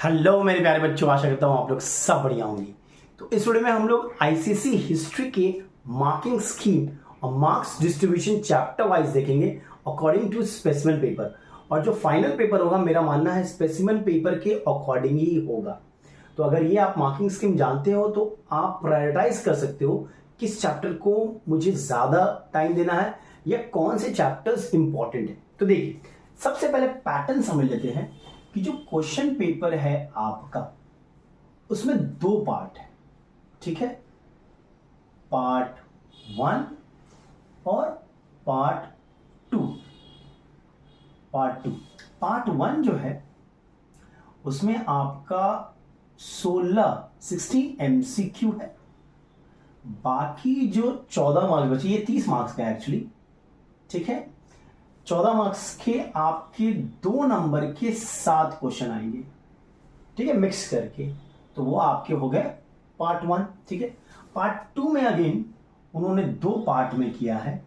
Hello मेरे प्यारे बच्चों, आशा करता हूँ आप लोग सब बढ़िया होंगे। तो इस वीडियो में हम लोग आईसीएसई हिस्ट्री के मार्किंग स्कीम और मार्क्स डिस्ट्रीब्यूशन चैप्टर वाइज देखेंगे अकॉर्डिंग टू स्पेसिमेन पेपर। और जो फाइनल पेपर होगा, मेरा मानना है स्पेसिमेन पेपर के अकॉर्डिंग ही होगा। तो अगर ये आप मार्किंग स्कीम जानते हो तो आप प्रायोरिटाइज कर सकते हो किस चैप्टर को मुझे ज्यादा टाइम देना है या कौन से चैप्टर्स इंपॉर्टेंट है। तो देखिए, सबसे पहले पैटर्न समझ लेते हैं कि जो क्वेश्चन पेपर है आपका, उसमें दो पार्ट है। ठीक है, पार्ट 1 और पार्ट 2। पार्ट 1 जो है उसमें आपका 16 एमसीक्यू है। बाकी जो 14 मार्क्स बचे, ये 30 मार्क्स का एक्चुअली। ठीक है, 14 मार्क्स के आपके 2 नंबर के 7 क्वेश्चन आएंगे। ठीक है, मिक्स करके, तो वो आपके हो गए पार्ट 1। ठीक है, पार्ट 2 में अगेन उन्होंने 2 पार्ट में किया है,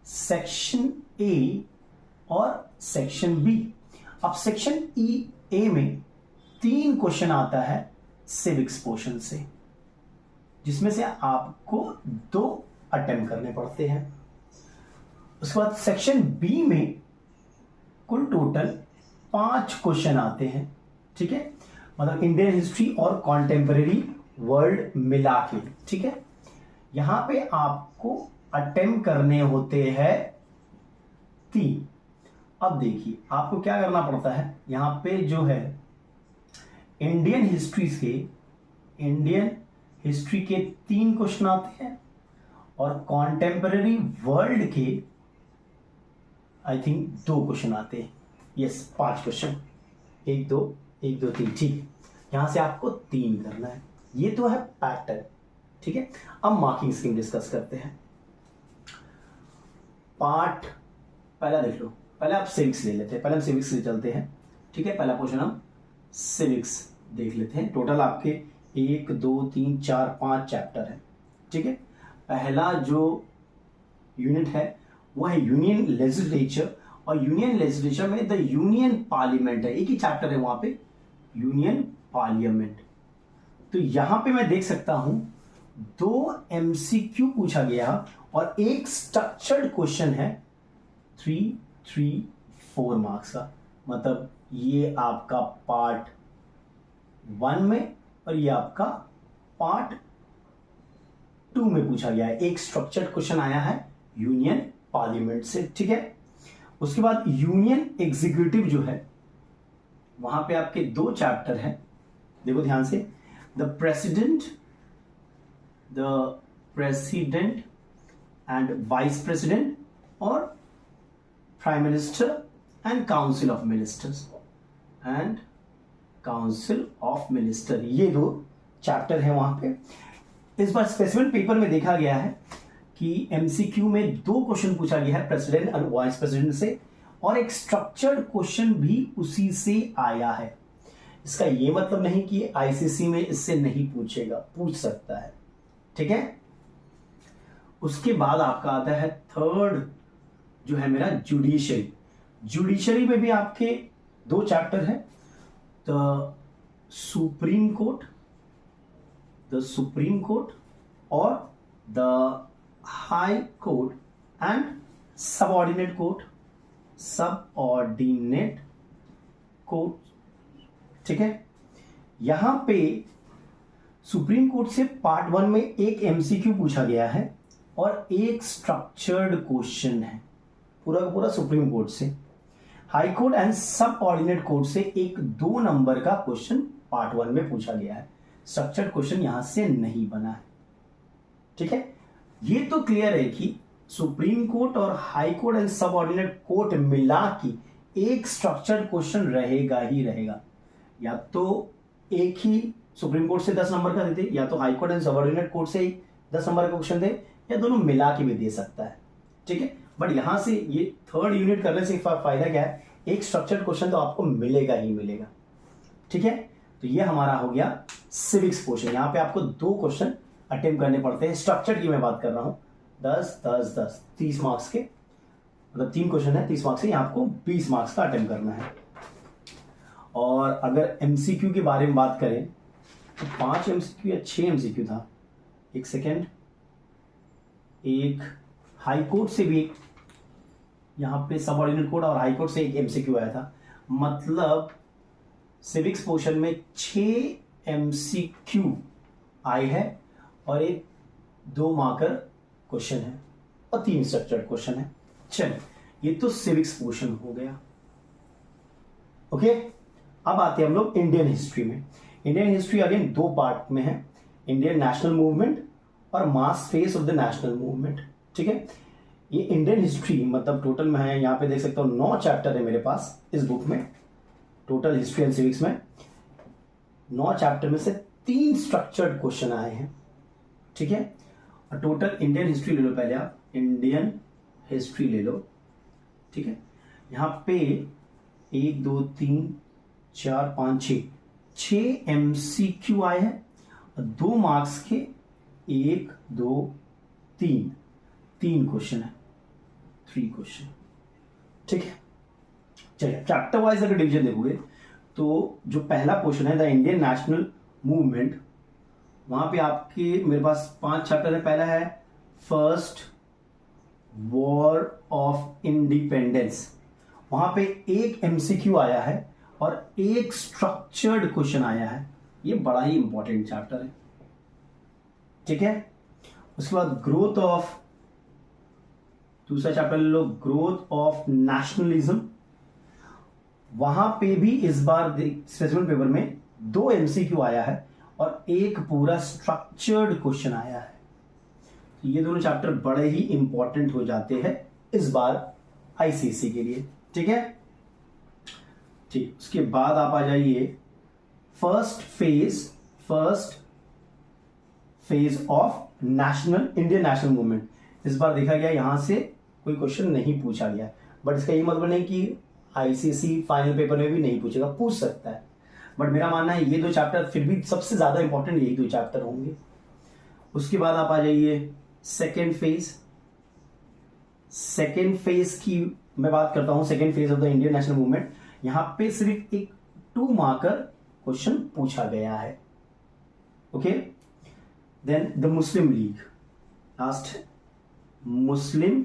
सेक्शन ए और सेक्शन बी। अब सेक्शन ए में 3 क्वेश्चन आता है सिविक्स पोर्शन से, जिसमें से आपको 2 अटेम्प्ट करने पड़ते हैं। उसके बाद सेक्शन बी में कुल टोटल 5 क्वेश्चन आते हैं। ठीक है, मतलब इंडियन हिस्ट्री और कॉन्टेम्परेरी वर्ल्ड मिला के। ठीक है, यहां पे आपको अटेम्प्ट करने होते हैं 3। अब देखिए, आपको क्या करना पड़ता है, यहां पे जो है इंडियन हिस्ट्री के 3 क्वेश्चन आते हैं और कॉन्टेम्परेरी वर्ल्ड के आई थिंक 2 क्वेश्चन आते हैं। Yes, 5 question, 1 2 3। ठीक, यहां से आपको 3 करना है। ये तो है पैटर्न। ठीक है, अब मार्किंग स्कीम डिस्कस करते हैं। पार्ट पहला देख लो, पहले आप सिविक्स ले लेते हैं। पहले हम सिविक्स से चलते हैं। ठीक है, पहला क्वेश्चन हम सिविक्स देख लेते हैं। टोटल आपके 1 2 3 4 5 चैप्टर है। ठीक है, पहला जो यूनिट है वो है यूनियन लेजिस्लेचर, और यूनियन लेजिस्लेचर में द यूनियन पार्लियामेंट है। एक ही चैप्टर है वहां पे, यूनियन पार्लियामेंट। तो यहां पे मैं देख सकता हूं 2 एमसीक्यू पूछा गया और एक स्ट्रक्चर्ड क्वेश्चन है 3 3 4 मार्क्स का। मतलब ये आपका पार्ट 1 में और ये आपका पार्ट 2 में पूछा गया है। एक स्ट्रक्चर्ड क्वेश्चन आया है यूनियन पार्लियामेंट से। ठीक है, उसके बाद यूनियन एग्जीक्यूटिव जो है, वहां पे आपके 2 चैप्टर हैं। देखो ध्यान से, the president and vice president और prime minister and council of minister, ये 2 चैप्टर हैं वहां पे। इस बार स्पेसिमेन पेपर में देखा गया है कि एमसीक्यू में 2 क्वेश्चन पूछा गया है प्रेसिडेंट और वाइस प्रेसिडेंट से, और एक स्ट्रक्चर्ड क्वेश्चन भी उसी से आया है। इसका ये मतलब नहीं कि आईसीसी में इससे नहीं पूछेगा, पूछ सकता है। ठीक है, उसके बाद आपका आता है थर्ड जो है मेरा जुडिशरी में भी आपके 2 चैप्टर है, द सुप्रीम कोर्ट और the high court and subordinate court. ठीक है, यहां पे सुप्रीम कोर्ट से पार्ट 1 में एक एमसीक्यू पूछा गया है और एक स्ट्रक्चर्ड क्वेश्चन है पूरा का पूरा सुप्रीम कोर्ट से। High court and subordinate court से एक 2 नंबर का क्वेश्चन पार्ट 1 में पूछा गया है। स्ट्रक्चर्ड क्वेश्चन यहां से नहीं बना है। ठीक है, ये तो क्लियर है कि सुप्रीम कोर्ट और high court and subordinate court मिला के एक स्ट्रक्चर्ड क्वेश्चन रहेगा ही रहेगा। या तो एक ही सुप्रीम कोर्ट से 10 नंबर का देते, या तो high court and subordinate court से 10 नंबर का क्वेश्चन दे, या दोनों मिला के भी दे सकता है। ठीक है, बट यहां से ये थर्ड यूनिट करने से फायदा क्या है, एक स्ट्रक्चर्ड क्वेश्चन तो आपको मिलेगा ही मिलेगा। ठीक है, तो ये हमारा हो गया सिविक्स पोर्शन। यहां पे आपको 2 क्वेश्चन अटेम्प्ट करने पड़ते हैं। स्ट्रक्चर की मैं बात कर रहा हूं, 10 10 10 30 मार्क्स के, मतलब 3 क्वेश्चन है 30 मार्क्स से, आपको 20 मार्क्स का अटेम्प्ट करना है। और अगर एमसीक्यू के बारे में बात करें तो 5 एमसीक्यू या 6 एमसीक्यू था, एक सेकेंड, एक हाई कोर्ट से भी एक, यहाँ पे सबऑर्डिनेट कोड और हाई कोर्ट से एक एमसीक्यू आया था। मतलब सिविक्स पोर्शन में 6 एमसीक्यू आए हैं और एक 2 मार्कर क्वेश्चन है और 3 स्ट्रक्चर्ड क्वेश्चन है। चलिए, ये तो सिविक्स पोर्शन हो गया। ओके, अब आते हैं हम लोग इंडियन हिस्ट्री में। इंडियन हिस्ट्री अगेन 2 पार्ट में है, इंडियन नेशनल मूवमेंट और mass phase of the national movement. ठीक है, ये इंडियन हिस्ट्री मतलब टोटल में है, यहाँ पे देख सकते हो 9 चैप्टर है मेरे पास इस बुक में, टोटल हिस्ट्री एंड सिविक्स में 9 चैप्टर में से 3 स्ट्रक्चर्ड क्वेश्चन आए हैं। ठीक है, और टोटल इंडियन हिस्ट्री ले लो, पहले आप इंडियन हिस्ट्री ले लो। ठीक है, यहाँ पे 1 2 3 4 5 6 एमसीक्यू आए हैं और 2 मार्क्स के 1 2 3 क्वेश्चन है, 3 क्वेश्चन। ठीक है, चलिए चैप्टर वाइज अगर डिवीजन देखोगे तो जो पहला पोर्शन है द इंडियन नेशनल मूवमेंट, वहां पे आपके मेरे पास 5 चैप्टर है। पहला है फर्स्ट वॉर ऑफ इंडिपेंडेंस, वहां पे 1 एमसीक्यू आया है और 1 स्ट्रक्चर्ड क्वेश्चन आया है। ये बड़ा ही इंपॉर्टेंट चैप्टर है। ठीक है, उसके बाद ग्रोथ ऑफ, दूसरा चैप्टर ले लो ग्रोथ ऑफ नेशनलिज्म, वहां पे भी इस बार स्पेसिफिक पेपर में 2 एमसीक्यू आया है और 1 पूरा स्ट्रक्चर्ड क्वेश्चन आया है। ये दोनों चैप्टर बड़े ही इंपॉर्टेंट हो जाते हैं इस बार आईसीएसई के लिए। ठीक है, ठीक, उसके बाद आप आ जाइए first phase of national Indian national movement. इस बार देखा गया यहां से कोई क्वेश्चन नहीं पूछा गया, बट इसका ये मतलब नहीं कि आईसीएसई फाइनल पेपर में भी नहीं पूछेगा, पूछ सकता है। बट मेरा मानना है ये 2 चैप्टर फिर भी सबसे ज्यादा इंपॉर्टेंट यही 2 चैप्टर होंगे। उसके बाद आप आ जाइए सेकेंड फेज की मैं बात करता हूं, second phase of the Indian national movement. यहां पे सिर्फ एक 2 मार्कर क्वेश्चन पूछा गया है। Okay, then the Muslim League, last Muslim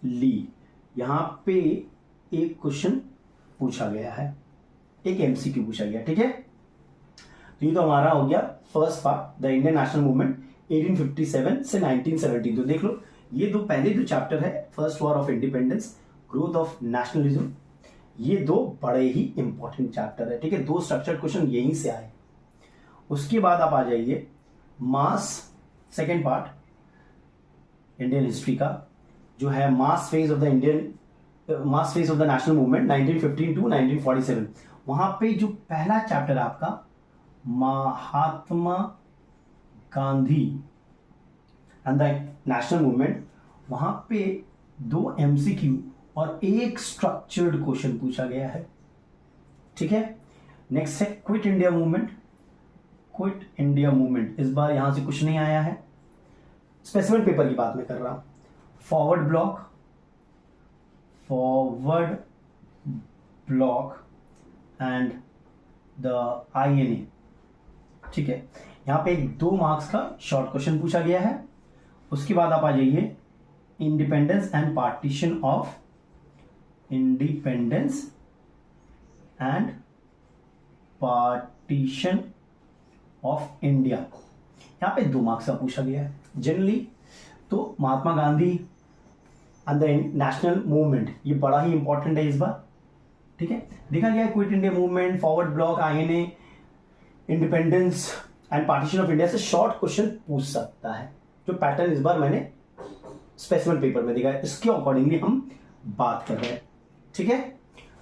League, यहां पे एक क्वेश्चन पूछा गया है, एक एमसीक्यू पूछा गया। ठीक है, तो ये तो हमारा हो गया first part the Indian national movement 1857 से 1917। तो देख लो ये पहले 2 चैप्टर है, first war of independence, growth of nationalism, ये 2 बड़े ही इंपॉर्टेंट चैप्टर है। ठीक है, 2 स्ट्रक्चर्ड क्वेश्चन यहीं से आए। उसके बाद आप आ जाइए mass, second part Indian history का जो है mass phase of the national movement 1915 to 1947। वहां पे जो पहला चैप्टर है आपका Mahatma Gandhi and the national movement, वहां पे 2 एमसीक्यू और 1 स्ट्रक्चर्ड क्वेश्चन पूछा गया है। ठीक है, नेक्स्ट है क्विट इंडिया मूवमेंट, इस बार यहां से कुछ नहीं आया है, स्पेसिफिक पेपर की बात मैं कर रहा हूं। Forward block and the INA. ठीक है, यहां पे 2 मार्क्स का शॉर्ट क्वेश्चन पूछा गया है। उसके बाद आप आ जाइए independence and partition of India, यहां पे 2 मार्क्स का पूछा गया है। जनरली तो Mahatma Gandhi and the national movement ये बड़ा ही इंपॉर्टेंट है इस बार। ठीक है, देखा गया quit India movement, forward block, INA, independence and partition of India से शॉर्ट क्वेश्चन पूछ सकता है। जो पैटर्न इस बार मैंने स्पेसिफिक पेपर में देखा है, इसके अकॉर्डिंगली हम बात कर रहे हैं। ठीक है,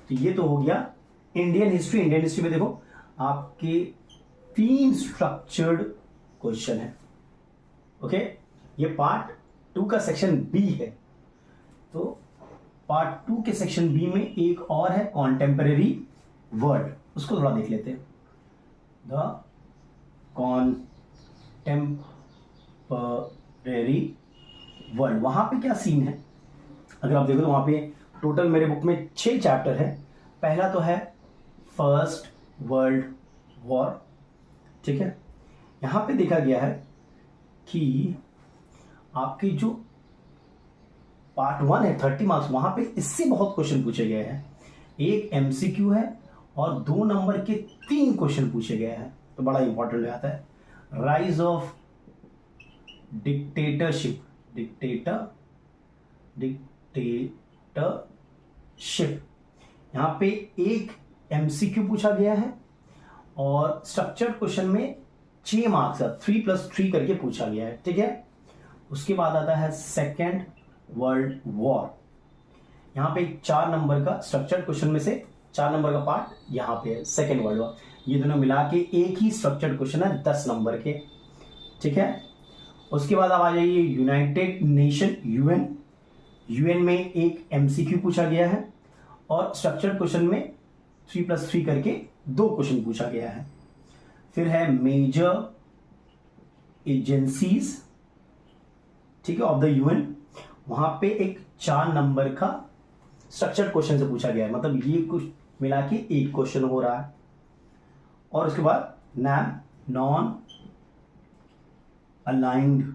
तो ये तो हो गया इंडियन हिस्ट्री में देखो आपके 3 स्ट्रक्चर्ड क्वेश्चन है। ओके, ये पार्ट 2 का सेक्शन बी है। तो पार्ट 2 के सेक्शन बी में एक और है कॉन्टेम्परेरी वर्ड, उसको थोड़ा देख लेते हैं। द कॉन्टेम्परेरी वर्ल्ड, वहां पे क्या सीन है अगर आप देखो तो वहां पे टोटल मेरे बुक में 6 चैप्टर है। पहला तो है फर्स्ट वर्ल्ड वॉर। ठीक है, यहां पे देखा गया है कि आपकी जो पार्ट 1 है 30 मार्क्स, वहां पे इससे बहुत क्वेश्चन पूछे गए हैं। एक एमसीक्यू है और 2 नंबर के 3 क्वेश्चन पूछे गए हैं, तो बड़ा इंपॉर्टेंट हो जाता है। राइज ऑफ डिक्टेटरशिप, डिक्टेटरशिप, यहां पे एक एमसीक्यू पूछा गया है और स्ट्रक्चर्ड क्वेश्चन में 6 मार्क्स का 3+3 करके पूछा गया है। ठीक है, उसके बाद आता है सेकेंड वर्ल्ड वॉर। यहां पे 4 नंबर का स्ट्रक्चर्ड क्वेश्चन में से 4 नंबर का पार्ट यहां पे है, सेकेंड वर्ल्ड वॉर। ये दोनों मिला के एक ही स्ट्रक्चर्ड क्वेश्चन है 10 नंबर के। ठीक है, उसके बाद आप आ जाइए यूनाइटेड नेशन, यूएन में एक एमसीक्यू पूछा गया है और स्ट्रक्चर्ड क्वेश्चन में 3+3 करके 2 क्वेश्चन पूछा गया है। फिर है मेजर एजेंसीज, ठीक है, ऑफ द यूएन, वहां पे एक 4 नंबर का स्ट्रक्चर्ड क्वेश्चन से पूछा गया है, मतलब ये कुछ मिला के एक क्वेश्चन हो रहा है। और उसके बाद नैम, नॉन अलाइंड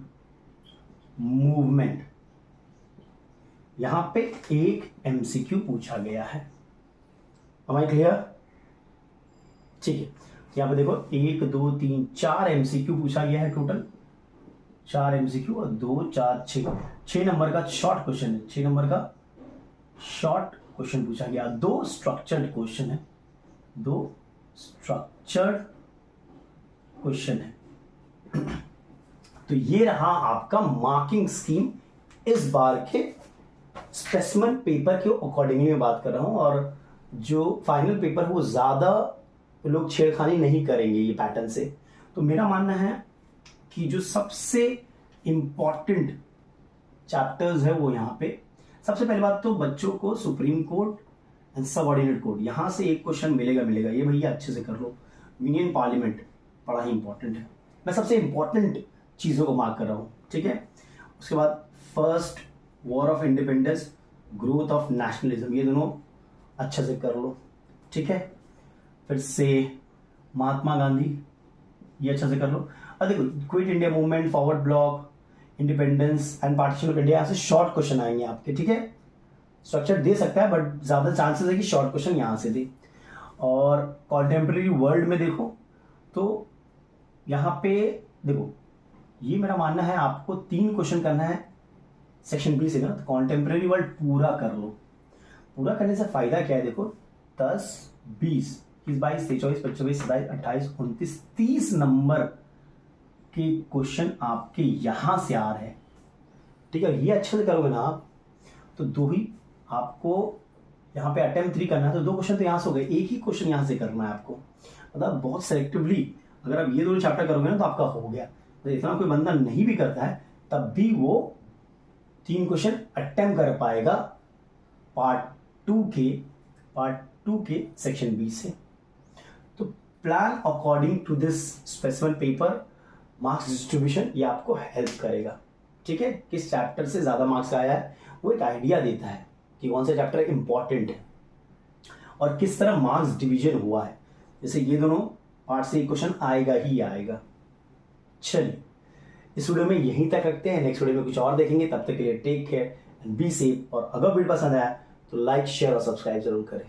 मूवमेंट, यहां पे एक एमसीक्यू पूछा गया है। Am I clear? ठीक है, यहां पे देखो 1 2 3 4 एमसीक्यू पूछा गया है, टोटल 4 एमसीक्यू और 2 4 6 नंबर का शॉर्ट क्वेश्चन है, 6 नंबर का शॉर्ट क्वेश्चन पूछा गया। 2 स्ट्रक्चर्ड क्वेश्चन है, 2 स्ट्रक्चर्ड क्वेश्चन है। तो ये रहा आपका मार्किंग स्कीम इस बार के स्पेसिमेन पेपर के अकॉर्डिंगली मैं बात कर रहा हूं, और जो फाइनल पेपर है वो ज्यादा लोग छेड़खानी नहीं करेंगे ये पैटर्न से। तो मेरा मानना है कि जो सबसे इंपॉर्टेंट चैप्टर्स है वो यहाँ पे, सबसे पहली बात तो बच्चों को supreme court and subordinate court, यहां से एक क्वेश्चन मिलेगा, ये भैया अच्छे से कर लो। यूनियन पार्लियामेंट बड़ा ही इंपॉर्टेंट है, मैं सबसे इंपॉर्टेंट चीजों को मार्क कर रहा हूं। ठीक है, उसके बाद first war of independence, growth of nationalism, ये दोनों अच्छे से कर लो। ठीक है, फिर से महात्मा गांधी, ये अच्छे से कर लो। अब देखो quit India movement, forward block, independence and partition of India, यहाँ से शॉर्ट क्वेश्चन आएंगे आपके। ठीक है, स्ट्रक्चर दे सकता है बट ज्यादा चांसेस है कि शॉर्ट क्वेश्चन यहां से दे। और कॉन्टेम्प्रेरी वर्ल्ड में देखो तो यहाँ पे देखो, ये मेरा मानना है आपको 3 क्वेश्चन करना है सेक्शन बी से ना, तो कॉन्टेम्प्रेरी वर्ल्ड पूरा कर लो। पूरा करने से फायदा क्या है, देखो 10 20 21 22 23 24 25 27 28 29 30 नंबर के क्वेश्चन आपके यहां से आ रहे हैं। ठीक है, ये अच्छे से करोगे ना आप तो 2 ही आपको यहाँ पे अटेम्प्ट 3 करना है, तो 2 क्वेश्चन तो यहां से हो गए, एक ही क्वेश्चन यहां से करना है आपको। मतलब बहुत सेलेक्टिवली अगर आप ये 2 चैप्टर करोगे ना तो आपका हो गया। तो इतना कोई बंदा नहीं भी करता है तब भी वो 3 क्वेश्चन अटेम्प्ट कर पाएगा पार्ट 2 के सेक्शन बी से। तो plan according to this specimen paper marks distribution, ये आपको हेल्प करेगा। ठीक है, किस चैप्टर से ज्यादा मार्क्स आया है वो एक आइडिया देता है कि कौन सा चैप्टर इंपॉर्टेंट है और किस तरह मार्क्स डिवीजन हुआ है। जैसे ये दोनों पार्ट से क्वेश्चन आएगा ही आएगा। चलिए इस वीडियो में यहीं तक रखते हैं, नेक्स्ट वीडियो में कुछ और देखेंगे। तब तक के लिए take care and be safe. और अगर वीडियो पसंद आया तो लाइक शेयर और सब्सक्राइब जरूर करें।